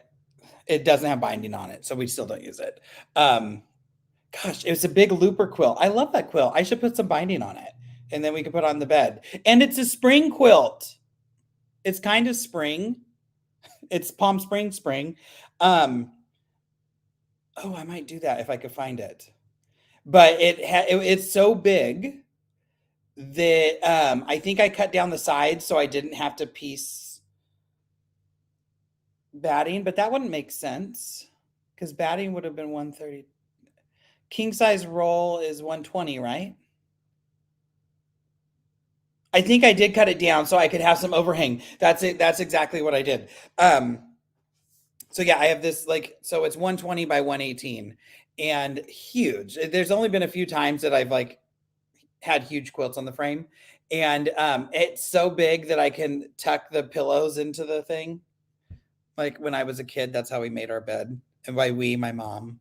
it doesn't have binding on it, so we still don't use it. Gosh, it was a big looper quilt. I love that quilt. I should put some binding on it, and then we can put it on the bed. And it's a spring quilt. It's kind of spring. It's Palm Springs spring. Oh, I might do that if I could find it. But it's so big that I think I cut down the sides so I didn't have to piece batting, but that wouldn't make sense because batting would have been 130. King size roll is 120, right? I think I did cut it down so I could have some overhang. That's it. That's exactly what I did. So yeah, I have this like, so it's 120 by 118 and huge. There's only been a few times that I've like had huge quilts on the frame, and it's so big that I can tuck the pillows into the thing. Like when I was a kid, that's how we made our bed. And by we, my mom.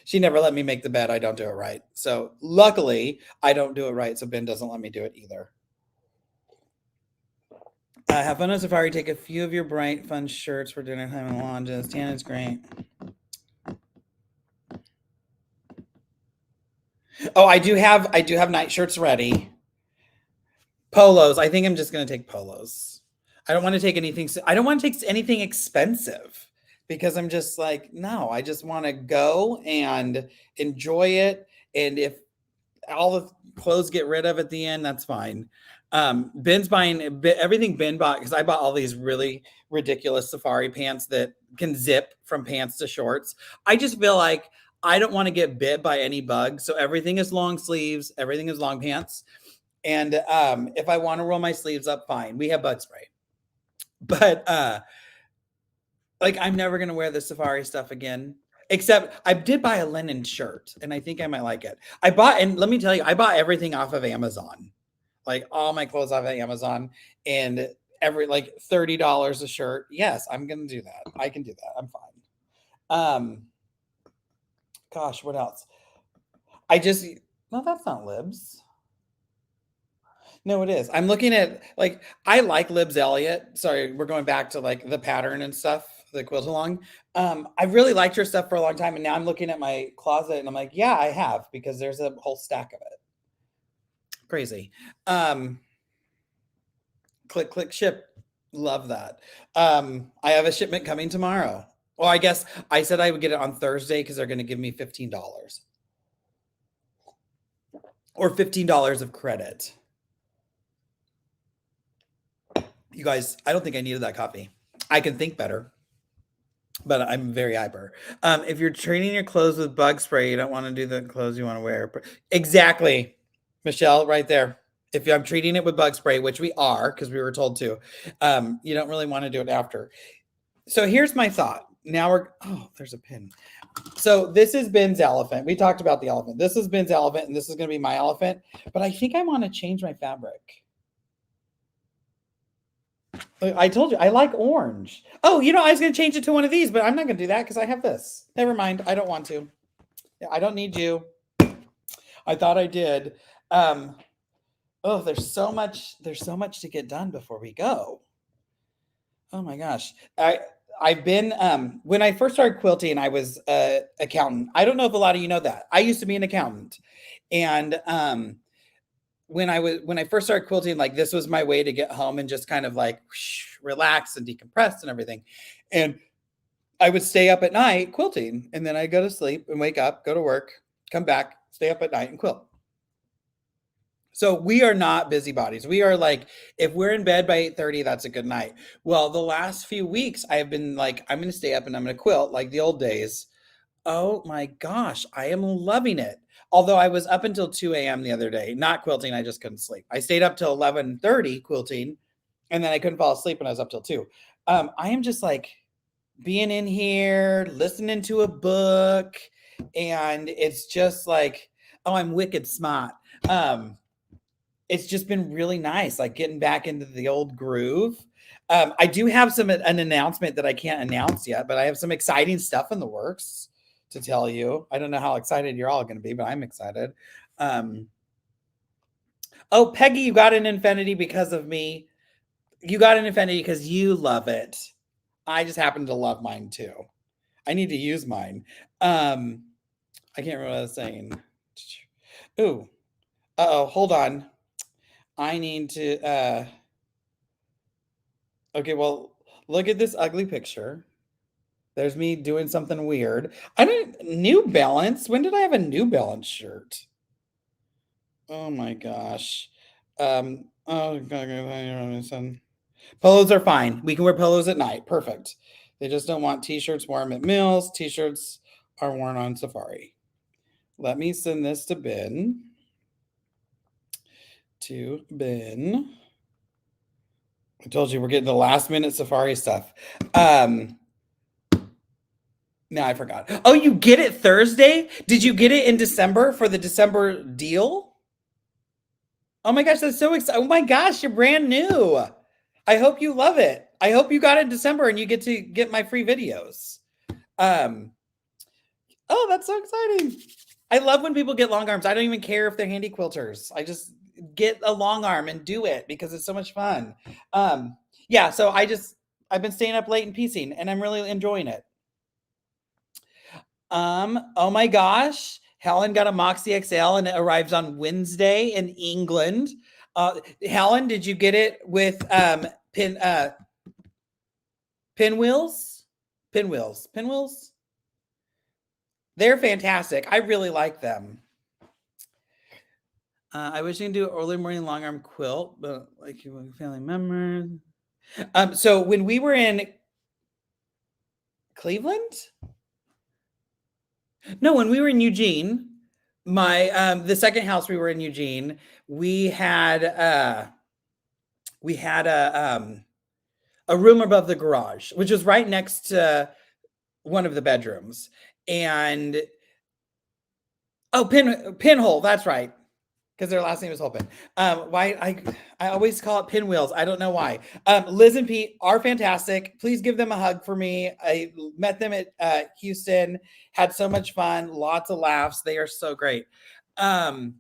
She never let me make the bed. I don't do it right. So luckily, I don't do it right. So Ben doesn't let me do it either. Have fun on safari. Take a few of your bright, fun shirts for dinner time and launches. Tana's great. Oh, I do have night shirts ready. Polos. I think I'm just gonna take polos. I don't want to take anything. I don't want to take anything expensive because I'm just like, no. I just want to go and enjoy it. And if all the clothes get rid of at the end, that's fine. Ben's buying everything Ben bought because I bought all these really ridiculous safari pants that can zip from pants to shorts. I just feel like I don't want to get bit by any bugs. So everything is long sleeves, everything is long pants. And if I want to roll my sleeves up, fine. We have bug spray. But like I'm never gonna wear the safari stuff again. Except I did buy a linen shirt and I think I might like it. And let me tell you, I bought everything off of Amazon. Like all my clothes off of Amazon, and every like $30 a shirt. Yes, I'm gonna do that. I can do that. I'm fine. Gosh, what else? No, that's not libs. No, it is. I'm looking at like I like Libs Elliott. Sorry, we're going back to like the pattern and stuff, the quilt along. I really liked her stuff for a long time, and now I'm looking at my closet and I'm like, yeah, I have because there's a whole stack of it. Crazy. Click ship. Love that. I have a shipment coming tomorrow. Well, I guess I said I would get it on Thursday because they're going to give me $15 or $15 of credit. You guys, I don't think I needed that coffee. I can think better, but I'm very hyper. If you're treating your clothes with bug spray, you don't want to do the clothes you want to wear. Exactly, Michelle, right there. If I'm treating it with bug spray, which we are because we were told to, you don't really want to do it after. So here's my thought. Now there's a pin. So this is Ben's elephant. We talked about the elephant. This is Ben's elephant, and this is going to be my elephant. But I think I want to change my fabric. I told you I like orange. Oh, I was going to change it to one of these, but I'm not going to do that because I have this. Never mind. I don't want to. I don't need you. I thought I did. There's so much to get done before we go. Oh my gosh. I've been when I first started quilting, I was an accountant. I don't know if a lot of you know that. I used to be an accountant. And when I first started quilting, like this was my way to get home and just kind of like whoosh, relax and decompress and everything. And I would stay up at night quilting, and then I'd go to sleep and wake up, go to work, come back, stay up at night and quilt. So we are not busybodies. We are like, if we're in bed by 8:30, that's a good night. Well, the last few weeks I have been like, I'm gonna stay up and I'm gonna quilt like the old days. Oh my gosh, I am loving it. Although I was up until 2 a.m. the other day, not quilting, I just couldn't sleep. I stayed up till 11:30 quilting, and then I couldn't fall asleep when I was up till 2. I am just like being in here, listening to a book, and it's just like, oh, I'm wicked smart. It's just been really nice, like getting back into the old groove. I do have an announcement that I can't announce yet, but I have some exciting stuff in the works to tell you. I don't know how excited you're all going to be, but I'm excited. Oh, Peggy, you got an Infinity because of me. You got an Infinity because you love it. I just happen to love mine too. I need to use mine. I can't remember what I was saying. Ooh. Uh-oh, hold on. I need to okay, well, look at this ugly picture. There's me doing something weird. I didn't New Balance. When did I have a New Balance shirt? Oh my gosh. Oh god, polos are fine. We can wear polos at night. Perfect. They just don't want t-shirts worn at meals. T-shirts are worn on safari. Let me send this to Ben. I told you we're getting the last minute safari stuff. No, I forgot. Oh, you get it Thursday? Did you get it in December for the December deal? Oh my gosh, that's so exciting. Oh my gosh, you're brand new. I hope you love it. I hope you got it in December and you get to get my free videos. Oh, that's so exciting. I love when people get long arms. I don't even care if they're handy quilters. I just get a long arm and do it because it's so much fun. Yeah, so I've been staying up late and piecing and I'm really enjoying it. Oh my gosh. Helen got a Moxie XL and it arrives on Wednesday in England. Helen, did you get it with pinwheels? Pinwheels? They're fantastic. I really like them. I wish you could do an early morning long arm quilt, but like you family members. So when we were in Cleveland, no, when we were in Eugene, the second house we were in Eugene, we had a room above the garage, which was right next to one of the bedrooms. And Pinhole, that's right. Because their last name is Holpin. Why I always call it Pinwheels. I don't know why. Liz and Pete are fantastic. Please give them a hug for me. I met them at Houston. Had so much fun. Lots of laughs. They are so great. I'm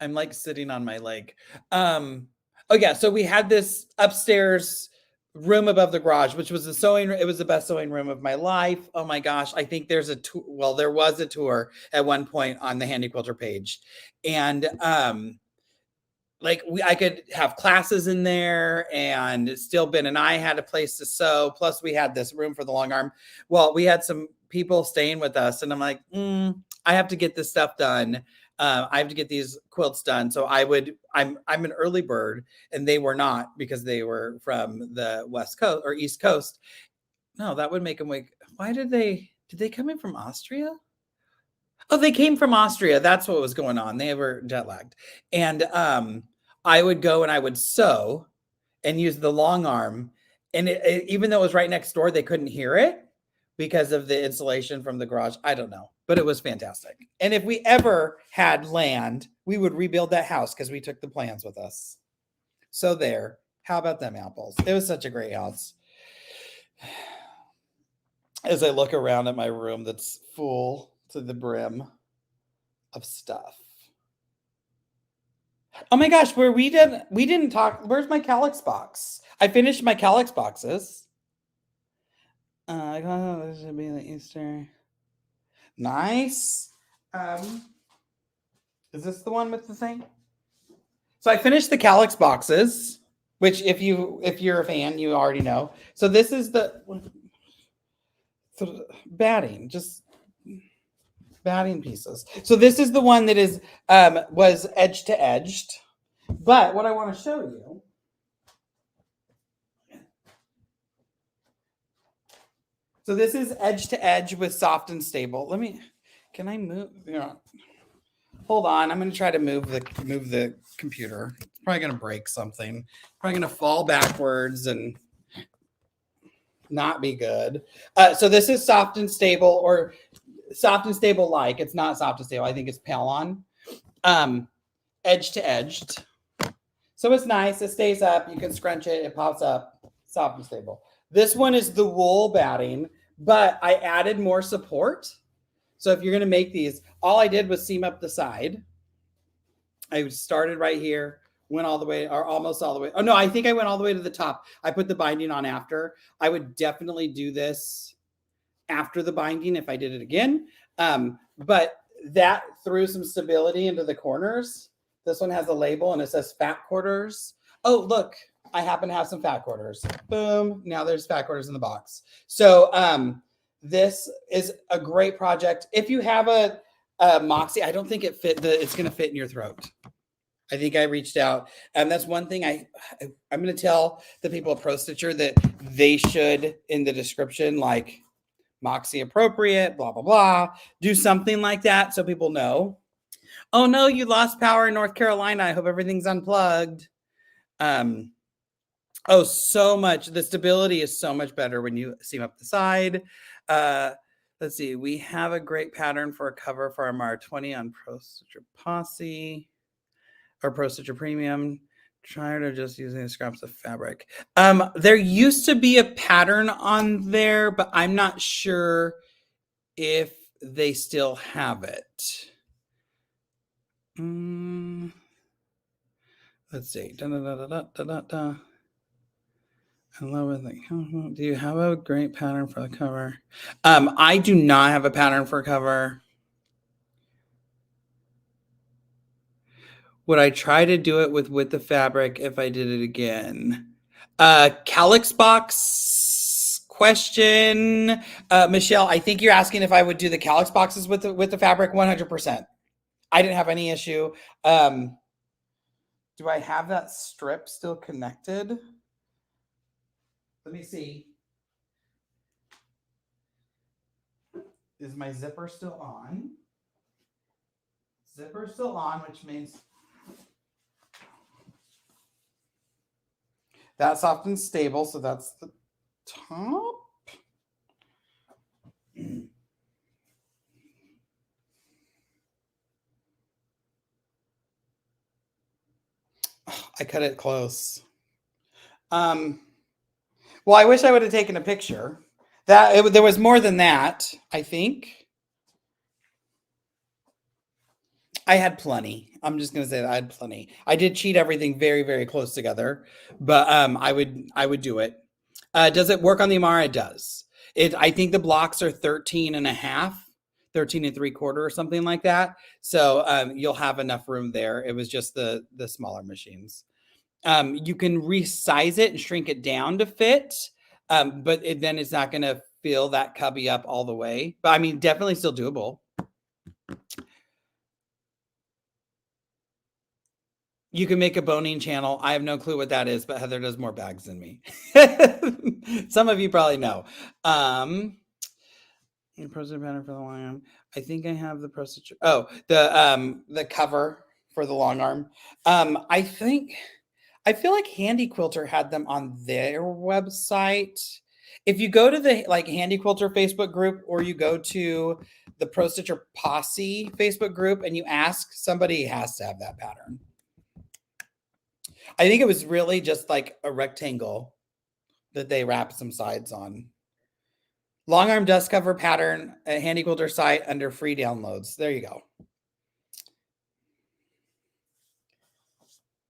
like sitting on my leg. Oh yeah. So we had this upstairs room above the garage, which was it was the best sewing room of my life. Oh my gosh. I think there's a tour. Well, there was a tour at one point on the Handy Quilter page. And like I could have classes in there, and still Ben and I had a place to sew. Plus we had this room for the long arm. Well, we had some people staying with us, and I'm like, I have to get this stuff done. I have to get these quilts done. So I'm an early bird, and they were not because they were from the West Coast or East Coast. No, that would make them wake. Why did they come in from Austria? Oh, they came from Austria. That's what was going on. They were jet lagged. And I would go and I would sew and use the long arm. And even though it was right next door, they couldn't hear it because of the insulation from the garage. I don't know, but it was fantastic. And if we ever had land, we would rebuild that house because we took the plans with us. So there. How about them apples? It was such a great house. As I look around at my room that's full to the brim of stuff. Oh my gosh, we didn't talk. Where's my calyx box? I finished my calyx boxes. This should be the Easter. Nice. Is this the one with the thing? So I finished the Calyx boxes, which if you're a fan, you already know. So this is the batting, just batting pieces. So this is the one that is was edge to edged. But what I want to show you, so this is edge to edge with soft and stable. Can I move? Hold on, I'm going to try to move the computer. It's probably going to break something. Probably going to fall backwards and not be good. So this is soft and stable, or soft and stable like. It's not soft and stable. I think it's Palon. Edge to edged. So it's nice. It stays up. You can scrunch it. It pops up. Soft and stable. This one is the wool batting, but I added more support. So if you're going to make these, all I did was seam up the side. I started right here, went all the way, or almost all the way. Oh, no, I think I went all the way to the top. I put the binding on after. I would definitely do this after the binding if I did it again. But that threw some stability into the corners. This one has a label and it says fat quarters. Oh, look, I happen to have some fat quarters. Boom. Now there's fat quarters in the box. So this is a great project. If you have a Moxie, I don't think it's going to fit in your throat. I think I reached out. And that's one thing I'm going to tell the people at Pro Stitcher that they should, in the description, like Moxie appropriate, blah, blah, blah. Do something like that so people know. Oh, no, you lost power in North Carolina. I hope everything's unplugged. Oh, so much. The stability is so much better when you seam up the side. Let's see. We have a great pattern for a cover for our Mar 20 on Pro Stitcher Posse or Pro Stitcher Premium. Try to just using the scraps of fabric. There used to be a pattern on there, but I'm not sure if they still have it. Let's see. I love it. Do you have a great pattern for the cover? I do not have a pattern for cover. Would I try to do it with the fabric if I did it again? Calyx box question. Michelle, I think you're asking if I would do the Calyx boxes with the fabric. 100%. I didn't have any issue. Do I have that strip still connected? Let me see. Is my zipper still on? Zipper still on, which means that's soft and stable. So that's the top. I cut it close. Well, I wish I would have taken a picture. There was more than that, I think. I had plenty. I'm just going to say that I had plenty. I did cheat everything very, very close together, but I would do it. Does it work on the Amara? It does. I think the blocks are 13 and a half, 13 and 3/4 or something like that. So you'll have enough room there. It was just the smaller machines. You can resize it and shrink it down to fit, but then it's not going to fill that cubby up all the way. But I mean, definitely still doable. You can make a boning channel. I have no clue what that is, but Heather does more bags than me. Some of you probably know. Pro Stitcher pattern for the long arm. I think I have the Pro Stitcher. Oh, the cover for the long arm. I feel like Handy Quilter had them on their website. If you go to the Handy Quilter Facebook group, or you go to the Pro Stitcher Posse Facebook group and you ask, somebody has to have that pattern. I think it was really just like a rectangle that they wrapped some sides on. Long arm dust cover pattern at Handy Quilter site under free downloads. There you go.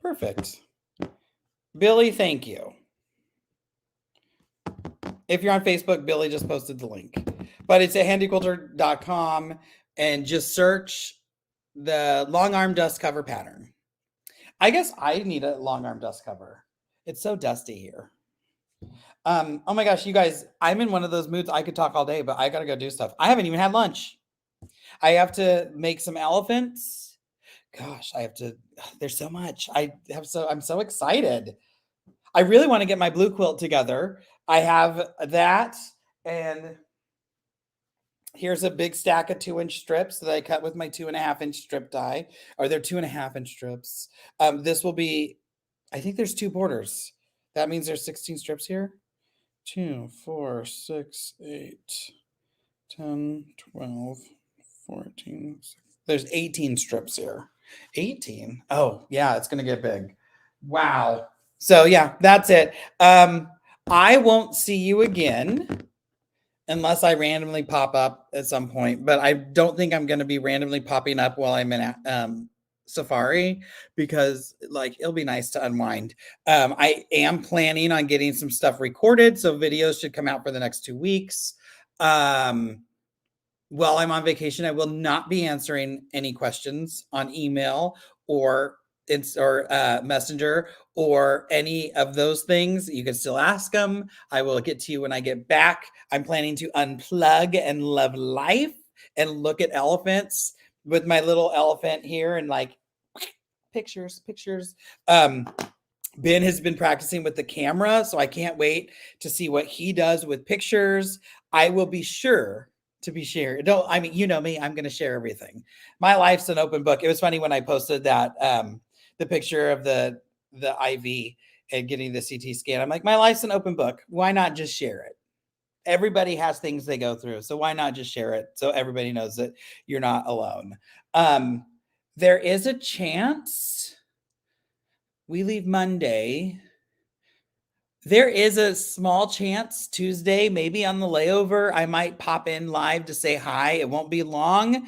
Perfect. Billy, thank you. If you're on Facebook, Billy just posted the link. But it's at handyquilter.com and just search the long arm dust cover pattern. I guess I need a long arm dust cover. It's so dusty here. Oh my gosh, you guys, I'm in one of those moods. I could talk all day, but I gotta go do stuff. I haven't even had lunch. I have to make some elephants. Gosh, I have to. There's so much. I'm so excited. I really want to get my blue quilt together. I have that, and here's a big stack of 2-inch strips that I cut with my 2.5-inch strip die. Or they're 2.5-inch strips. This will be, I think there's 2 borders. That means there's 16 strips here. 2, 4, 6, 8, 10, 12, 14. There's 18 strips here. 18. Oh, yeah, it's going to get big. Wow. So, yeah, that's it. I won't see you again unless I randomly pop up at some point, but I don't think I'm going to be randomly popping up while I'm in Safari, because like it'll be nice to unwind. I am planning on getting some stuff recorded, so videos should come out for the next 2 weeks. While I'm on vacation, I will not be answering any questions on email or Messenger or any of those things. You can still ask them. I will get to you when I get back. I'm planning to unplug and love life and look at elephants with my little elephant here and like pictures. Ben has been practicing with the camera, so I can't wait to see what he does with pictures. I will be sure to be shared. Don't, I mean, you know me, I'm going to share everything. My life's an open book. It was funny when I posted that, the picture of the IV and getting the CT scan. I'm like, my life's an open book. Why not just share it? Everybody has things they go through. So why not just share it so everybody knows that you're not alone? There is a chance we leave Monday. There is a small chance Tuesday, maybe on the layover, I might pop in live to say hi. It won't be long.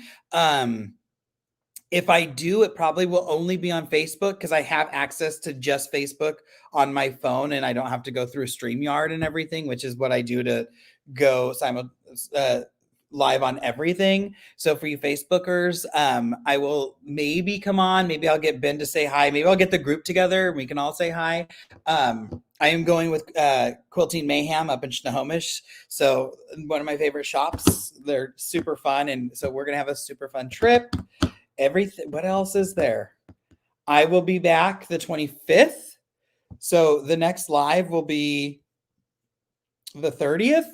If I do, it probably will only be on Facebook because I have access to just Facebook on my phone and I don't have to go through StreamYard and everything, which is what I do to go live on everything. So for you Facebookers, I will maybe come on. Maybe I'll get Ben to say hi. Maybe I'll get the group together and we can all say hi. I am going with Quilting Mayhem up in Snohomish. So one of my favorite shops. They're super fun. And so we're going to have a super fun trip. Everything. What else is there? I will be back the 25th. So the next live will be the 30th.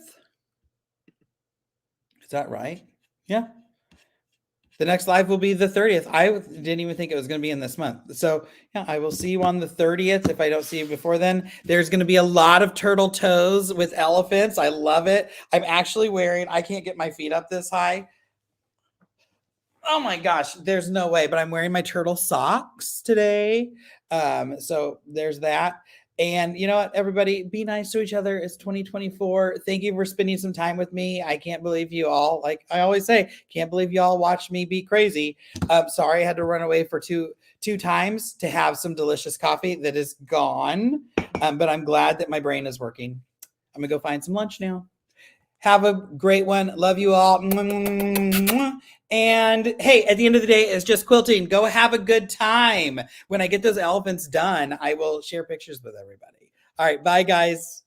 Is that right? Yeah. The next live will be the 30th. I didn't even think it was going to be in this month. So yeah, I will see you on the 30th. If I don't see you before then, there's going to be a lot of turtle toes with elephants. I love it. I'm actually wearing, I can't get my feet up this high. Oh my gosh, there's no way, but I'm wearing my turtle socks today. So there's that. And you know what, everybody, be nice to each other. It's 2024. Thank you for spending some time with me. I can't believe you all, like I always say, can't believe you all watched me be crazy. Sorry I had to run away for two times to have some delicious coffee that is gone. But I'm glad that my brain is working. I'm gonna go find some lunch now. Have a great one. Love you all. And hey, at the end of the day, it's just quilting. Go have a good time. When I get those elephants done, I will share pictures with everybody. All right. Bye, guys.